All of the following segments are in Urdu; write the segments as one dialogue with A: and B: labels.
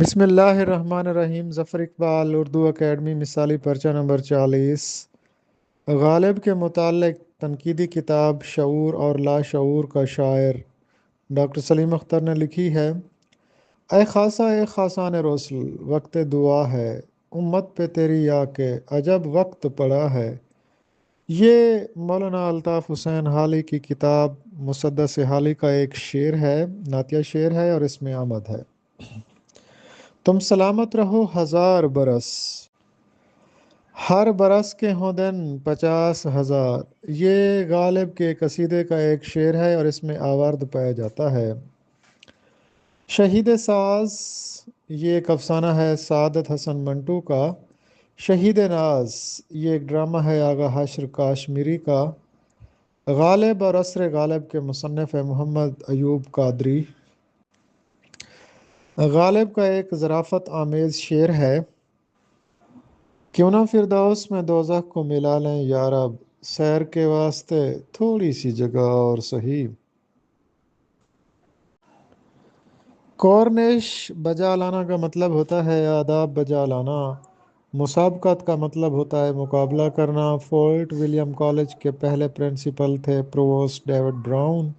A: بسم اللہ الرحمن الرحیم۔ ظفر اقبال اردو اکیڈمی مثالی پرچہ نمبر 40 غالب کے متعلق تنقیدی کتاب شعور اور لاشعور کا شاعر ڈاکٹر سلیم اختر نے لکھی ہے۔ اے خاصا اے خاصان رسل، وقت دعا ہے امت پہ تیری یا کہ عجب وقت پڑا ہے۔ یہ مولانا الطاف حسین حالی کی کتاب مسدس حالی کا ایک شعر ہے، نعتیہ شعر ہے، اور اس میں آمد ہے: تم سلامت رہو 1000 برس، ہر برس کے ہوں دن 50,000۔ یہ غالب کے قصیدے کا ایک شعر ہے اور اس میں آورد پایا جاتا ہے۔ شہید ساز، یہ ایک افسانہ ہے سعادت حسن منٹو کا۔ شہید ناز، یہ ایک ڈرامہ ہے آغا حشر کاشمیری کا۔ غالب اور عصر غالب کے مصنف ہے محمد ایوب قادری۔ غالب کا ایک ظرافت آمیز شعر ہے: کیوں نہ فردوس میں دوزخ کو ملا لیں یا رب، سیر کے واسطے تھوڑی سی جگہ اور سہی۔ کورنش بجا لانا کا مطلب ہوتا ہے آداب بجا لانا۔ مسابقت کا مطلب ہوتا ہے مقابلہ کرنا۔ فورٹ ولیم کالج کے پہلے پرنسپل تھے provost David Brown.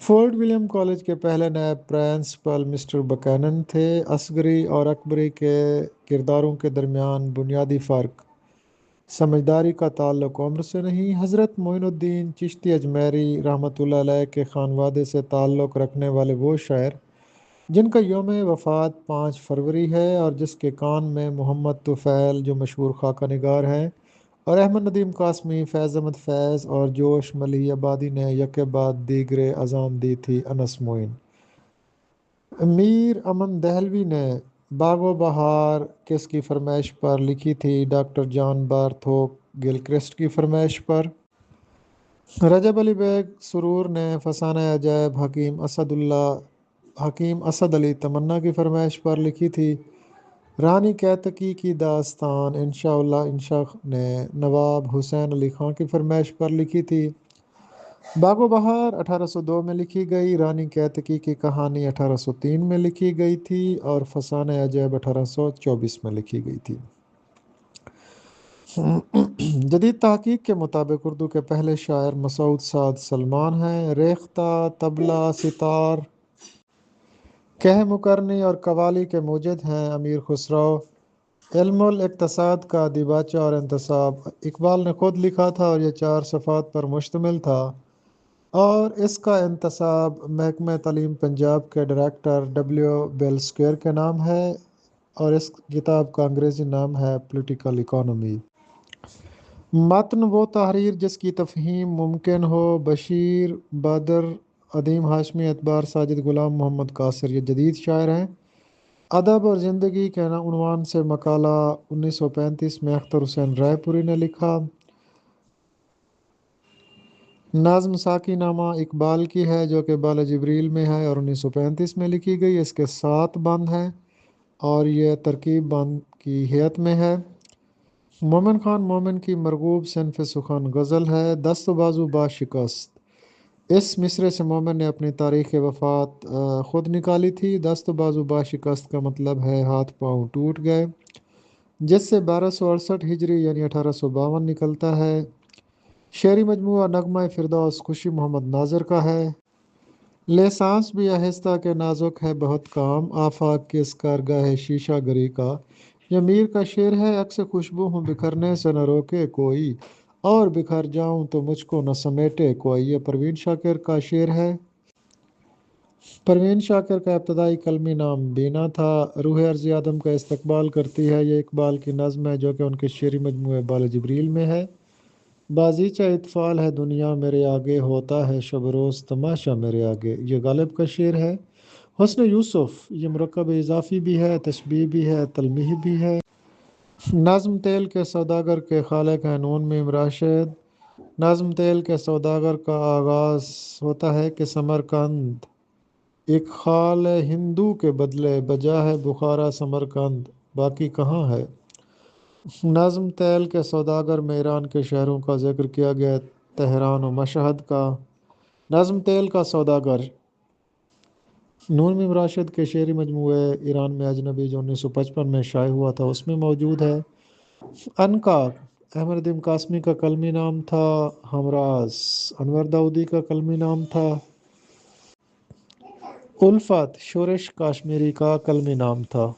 A: Fort William College کے پہلے نائب پرنسپل مسٹر بکینن تھے۔ اصغری اور اکبری کے کرداروں کے درمیان بنیادی فرق سمجھداری کا تعلق عمر سے نہیں۔ حضرت معین الدین چشتی اجمیری رحمۃ اللہ علیہ کے خانوادے سے تعلق رکھنے والے وہ شاعر جن کا یوم وفات 5 فروری ہے اور جس کے کان میں محمد طفیل جو مشہور خاکہ نگار ہیں اور احمد ندیم قاسمی، فیض احمد فیض اور جوش ملیح آبادی نے یکے بعد دیگرے اذان دی تھی انس معین۔ میر امن دہلوی نے باغ و بہار کس کی فرمائش پر لکھی تھی؟ ڈاکٹر جان بارتھوک گلکرسٹ کی فرمائش پر۔ رجب علی بیگ سرور نے فسانہ عجائب حکیم اسد علی تمنا کی فرمائش پر لکھی تھی۔ رانی کیتکی کی داستان انشاء اللہ انشا نے نواب حسین علی خان کی فرمائش پر لکھی تھی۔ باغ و بہار 1802 میں لکھی گئی، رانی کیتکی کی کہانی 1803 میں لکھی گئی تھی اور فسانہ عجائب 1824 میں لکھی گئی تھی۔ جدید تحقیق کے مطابق اردو کے پہلے شاعر مسعود سعد سلمان ہیں۔ ریختہ، طبلہ، سیتار، کہہ مکرنی اور قوالی کے موجد ہیں امیر خسرو۔ علم الاقتصاد کا دیباچہ اور انتصاب اقبال نے خود لکھا تھا اور یہ 4 صفحات پر مشتمل تھا، اور اس کا انتصاب محکمہ تعلیم پنجاب کے ڈائریکٹر W. بیلسکیر کے نام ہے اور اس کتاب کا انگریزی نام ہے پولیٹیکل اکانومی۔ متن وہ تحریر جس کی تفہیم ممکن ہو۔ بشیر بدر، عدیم ہاشمی، اعتبار ساجد، غلام محمد قاصر یہ جدید شاعر ہیں۔ ادب اور زندگی کے عنوان سے مقالہ 1935 میں اختر حسین رائے پوری نے لکھا۔ نظم ساقی نامہ اقبال کی ہے جو کہ بال جبریل میں ہے اور 1935 میں لکھی گئی۔ اس کے 7 بند ہیں اور یہ ترکیب بند کی حیت میں ہے۔ مومن خان مومن کی مرغوب صنف سخن غزل ہے: دست و بازو با شکست۔ اس مصرعے سے مومن نے اپنی تاریخ وفات خود نکالی تھی۔ دست و بازو با شکست کا مطلب ہے ہاتھ پاؤں ٹوٹ گئے، جس سے 1268 ہجری یعنی 1852 نکلتا ہے۔ شعری مجموعہ نغمہ فردوس خوشی محمد ناظر کا ہے۔ لے سانس بھی آہستہ کے نازک ہے بہت کام، آفاق کی اس کارگاہ شیشہ گری کا۔ یہ میر کا شعر ہے: عکس خوشبو ہوں بکھرنے سے نہ روکے کوئی، اور بکھر جاؤں تو مجھ کو نہ سمیٹے کوئی۔ یہ پروین شاکر کا شعر ہے۔ پروین شاکر کا ابتدائی قلمی نام بینا تھا۔ روح ارض آدم کا استقبال کرتی ہے یہ اقبال کی نظم ہے جو کہ ان کے شعری مجموعے بال جبریل میں ہے۔ بازیچہ اطفال ہے دنیا میرے آگے، ہوتا ہے شب روز تماشا میرے آگے یہ غالب کا شعر ہے۔ حسن یوسف، یہ مرکب اضافی بھی ہے، تشبیہ بھی ہے، تلمیح بھی ہے۔ نظم تیل کے سوداگر کے خالق ہیں نون میم راشد۔ نظم تیل کے سوداگر کا آغاز ہوتا ہے کہ سمرقند ایک خال ہے ہندو کے بدلے، بجا ہے بخارا سمرقند باقی کہاں ہے۔ نظم تیل کے سوداگر میں ایران کے شہروں کا ذکر کیا گیا، تہران و مشہد کا۔ نظم تیل کا سوداگر نور میم راشد کے شعری مجموعے ایران میں اجنبی جو 1955 میں شائع ہوا تھا اس میں موجود ہے۔ انکا احمد ندیم قاسمی کا کلمی نام تھا۔ ہمراز انور داؤدی کا کلمی نام تھا۔ الفت شورش کاشمیری کا کلمی نام تھا۔